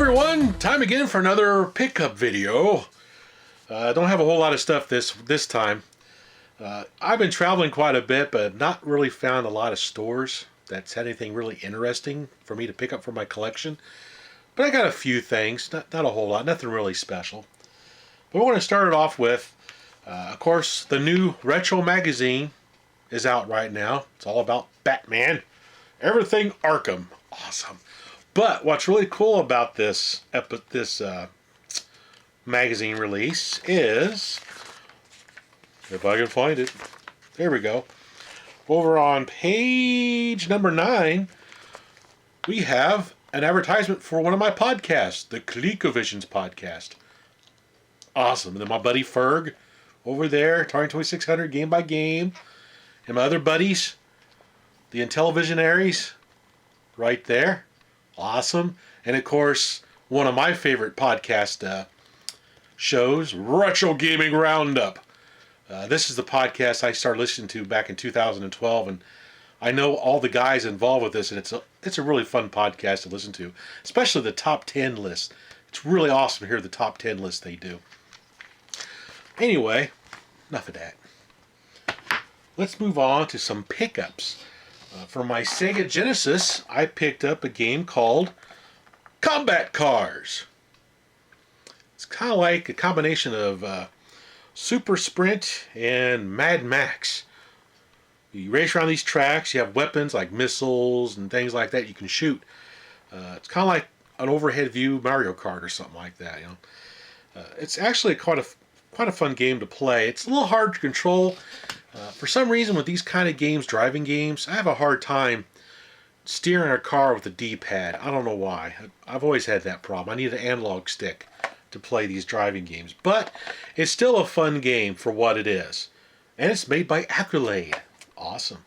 everyone, time again for another pickup video. I don't have a whole lot of stuff this time. I've been traveling quite a bit, but not really found a lot of stores that's had anything really interesting for me to pick up for my collection. But I got a few things, not a whole lot, nothing really special. But we're going to start it off with, of course, the new Retro magazine is out right now. It's all about Batman. Everything Arkham. Awesome. But what's really cool about this magazine release is, if I can find it, there we go. Over on page number 9, we have an advertisement for one of my podcasts, the ColecoVisions podcast. Awesome. And then my buddy Ferg over there, Atari 2600 game by game, and my other buddies, the Intellivisionaries, right there. Awesome. And of course, one of my favorite podcast shows, Retro Gaming Roundup. This is the podcast I started listening to back in 2012, and I know all the guys involved with this, and it's a really fun podcast to listen to, especially the top 10 list. It's really awesome to hear the top 10 list they do. Anyway, enough of that. Let's move on to some pickups. For my Sega Genesis, I picked up a game called Combat Cars. It's kind of like a combination of Super Sprint and Mad Max. You race around these tracks, you have weapons like missiles and things like that you can shoot. It's kind of like an overhead view Mario Kart or something like that. You know, it's actually quite a fun game to play. It's a little hard to control. For some reason, with these kind of games, driving games, I have a hard time steering a car with a D-pad. I don't know why. I've always had that problem. I need an analog stick to play these driving games. But it's still a fun game for what it is. And it's made by Accolade. Awesome.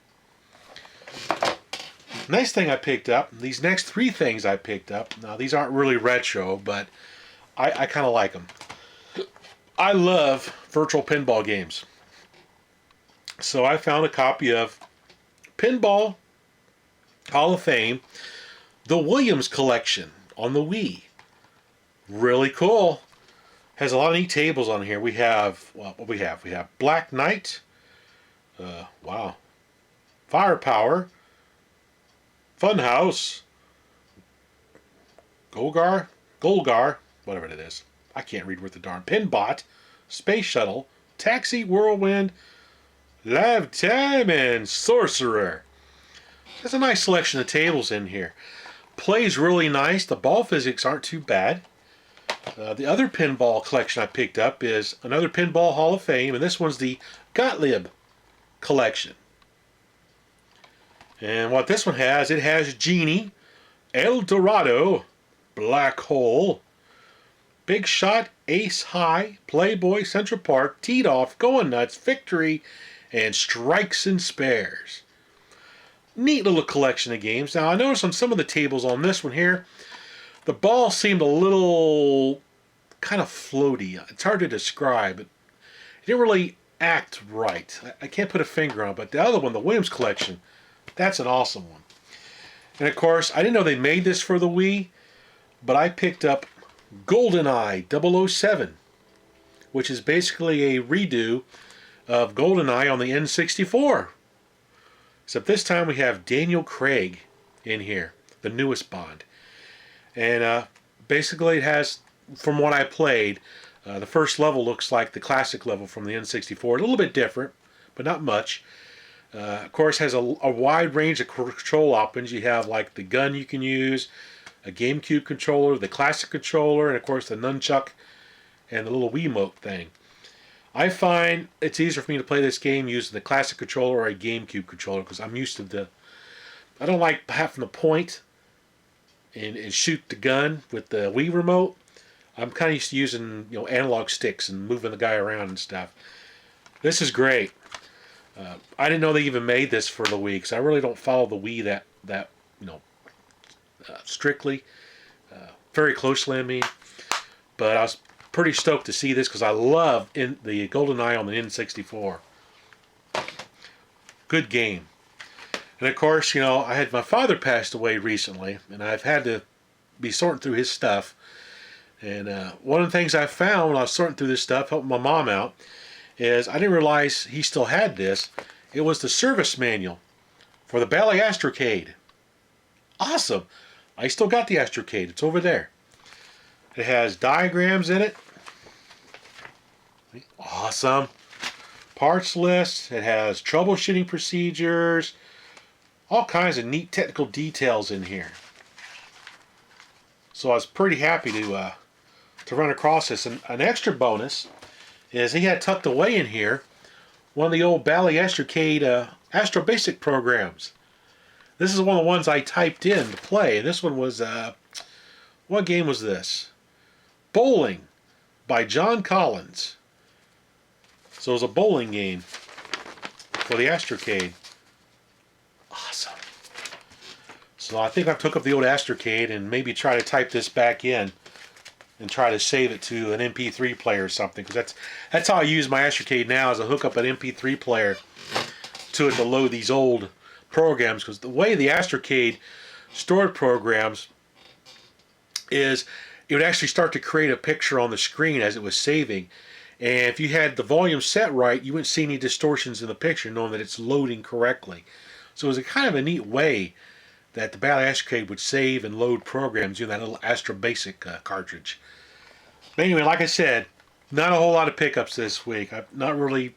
Next thing I picked up, these next 3 things I picked up, now these aren't really retro, but I kind of like them. I love virtual pinball games. So I found a copy of Pinball Hall of Fame, the Williams collection on the Wii. Really cool. Has a lot of neat tables on here. We have, well, what we have? We have Black Knight. Wow. Firepower. Funhouse. Golgar, whatever it is. I can't read with the darn. Pinbot. Space Shuttle. Taxi, Whirlwind. Live Time, and Sorcerer. There's a nice selection of tables in here. Plays really nice. The ball physics aren't too bad. The other pinball collection I picked up is another Pinball Hall of Fame, and this one's the Gottlieb collection. And what this one has, it has Genie, El Dorado, Black Hole, Big Shot, Ace High, Playboy, Central Park, Teed Off, Going Nuts, Victory, and Strikes and Spares. Neat little collection of games. Now, I noticed on some of the tables on this one here, the ball seemed a little kind of floaty. It's hard to describe. It didn't really act right. I can't put a finger on it, but the other one, the Williams collection, that's an awesome one. And of course, I didn't know they made this for the Wii, but I picked up GoldenEye 007, which is basically a redo of GoldenEye on the N64. Except this time we have Daniel Craig in here, the newest Bond. And basically it has, from what I played, the first level looks like the classic level from the N64. A little bit different, but not much. Of course, has a wide range of control options. You have like the gun you can use, a GameCube controller, the classic controller, and of course the nunchuck and the little Wiimote thing. I find it's easier for me to play this game using the classic controller or a GameCube controller because I'm used to I don't like having to point and shoot the gun with the Wii remote. I'm kind of used to using analog sticks and moving the guy around and stuff. This is great. I didn't know they even made this for the Wii because I really don't follow the Wii that strictly, very closely. I mean, but I was pretty stoked to see this because I love the GoldenEye on the N64. Good game. And of course, I had my father passed away recently, and I've had to be sorting through his stuff. And one of the things I found when I was sorting through this stuff, helping my mom out, is I didn't realize he still had this. It was the service manual for the Bally Astrocade. Awesome. I still got the Astrocade. It's over there. It has diagrams in it. Awesome. Parts list. It has troubleshooting procedures. All kinds of neat technical details in here. So I was pretty happy to run across this. And an extra bonus is he had tucked away in here one of the old Bally Astrocade Astro Basic programs. This is one of the ones I typed in to play. This one was, what game was this? Bowling by John Collins. So it was a bowling game for the Astrocade. Awesome. So I think I took up the old Astrocade and maybe try to type this back in and try to save it to an MP3 player or something, because that's how I use my Astrocade now, is I hook up an MP3 player to it to load these old programs. Because the way the Astrocade stored programs is it would actually start to create a picture on the screen as it was saving, and if you had the volume set right, you wouldn't see any distortions in the picture, knowing that it's loading correctly. So it was a kind of a neat way that the Bally Astrocade would save and load programs using that little Astro Basic cartridge. But anyway, like I said, not a whole lot of pickups this week. I've not really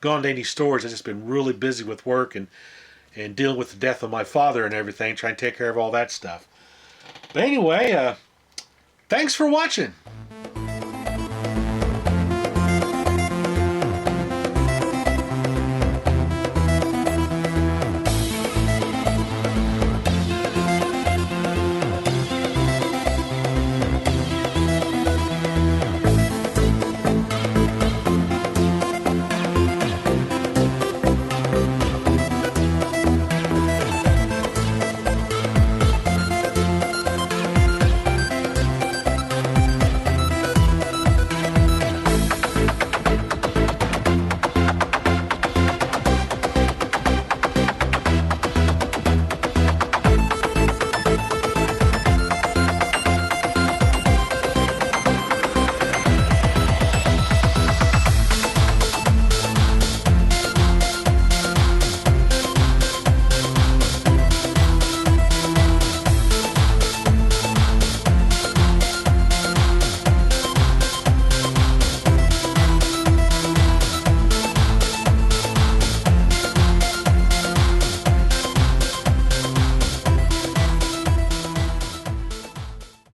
gone to any stores. I've just been really busy with work and dealing with the death of my father and everything, trying to take care of all that stuff. But anyway, thanks for watching.